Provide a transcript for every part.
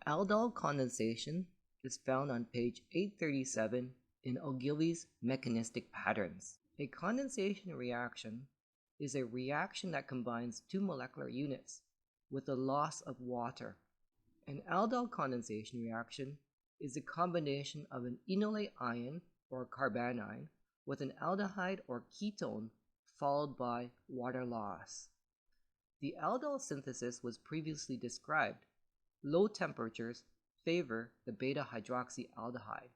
Aldol condensation is found on page 837 in Ogilvie's mechanistic patterns. A condensation reaction is a reaction that combines two molecular units with the loss of water. An aldol condensation reaction is a combination of an enolate ion or carbanion with an aldehyde or ketone followed by water loss. The aldol synthesis was previously described. Low temperatures favor the beta-hydroxyaldehyde.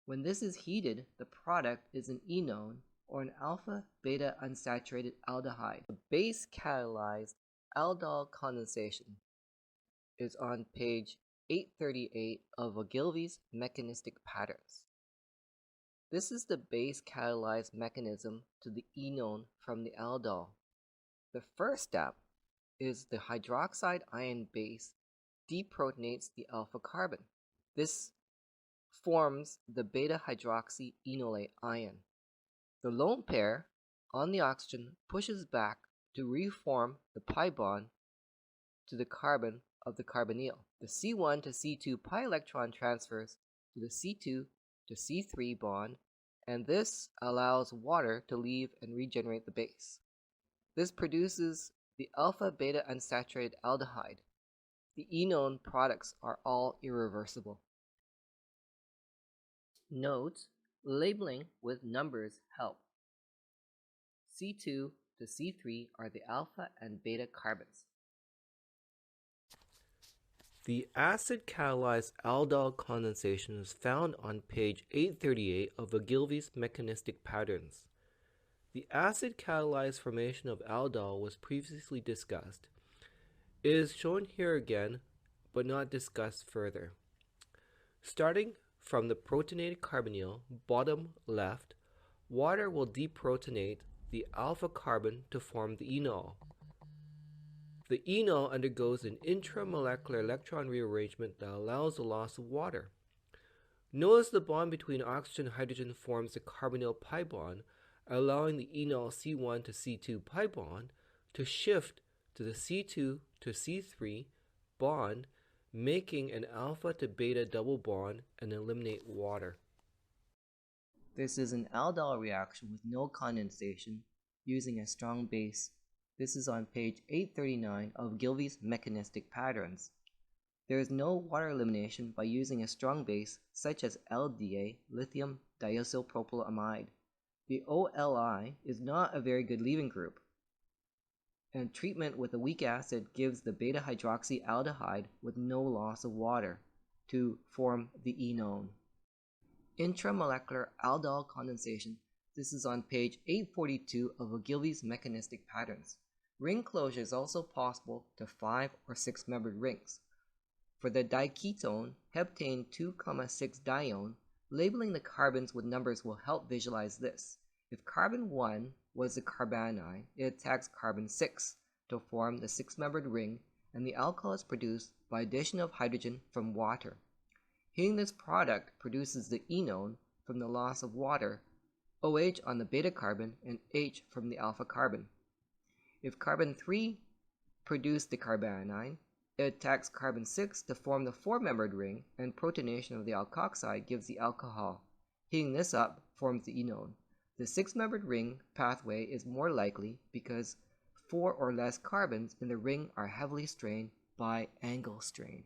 When this is heated, the product is an enone or an alpha-beta unsaturated aldehyde. The base-catalyzed aldol condensation is on page 838 of Ogilvie's mechanistic patterns. This is the base-catalyzed mechanism to the enone from the aldol. The first step is the hydroxide ion base deprotonates the alpha carbon. This forms the beta-hydroxyenolate ion. The lone pair on the oxygen pushes back to reform the pi bond to the carbon of the carbonyl. The C1 to C2 pi electron transfers to the C2 to C3 bond, and this allows water to leave and regenerate the base. This produces the alpha-beta unsaturated aldehyde. The enone products are all irreversible. Note: labeling with numbers help. C2 to C3 are the alpha and beta carbons. The acid-catalyzed aldol condensation is found on page 838 of Ogilvie's mechanistic patterns. The acid-catalyzed formation of aldol was previously discussed. It is shown here again, but not discussed further. Starting from the protonated carbonyl, bottom left, water will deprotonate the alpha carbon to form the enol. The enol undergoes an intramolecular electron rearrangement that allows the loss of water. Notice the bond between oxygen and hydrogen forms the carbonyl pi bond, allowing the enol C1 to C2 pi bond to shift to the C2 to C3 bond, making an alpha to beta double bond and eliminate water. This is an aldol reaction with no condensation using a strong base. This is on page 839 of Ogilvie's mechanistic patterns. There is no water elimination by using a strong base such as LDA, lithium diisopropylamide. The OLI is not a very good leaving group, and treatment with a weak acid gives the beta-hydroxyaldehyde with no loss of water to form the enone. Intramolecular aldol condensation. This is on page 842 of Ogilvie's mechanistic patterns. Ring closure is also possible to 5 or 6-membered rings. For the diketone heptane 2,6 dione, labeling the carbons with numbers will help visualize this. If carbon 1 was the carbanion, it attacks carbon 6 to form the 6-membered ring, and the alcohol is produced by addition of hydrogen from water. Heating this product produces the enone from the loss of water, OH on the beta carbon, and H from the alpha carbon. If carbon 3 produced the carbanion, it attacks carbon 6 to form the 4-membered ring, and protonation of the alkoxide gives the alcohol. Heating this up forms the enone. The 6-membered ring pathway is more likely because 4 or less carbons in the ring are heavily strained by angle strain.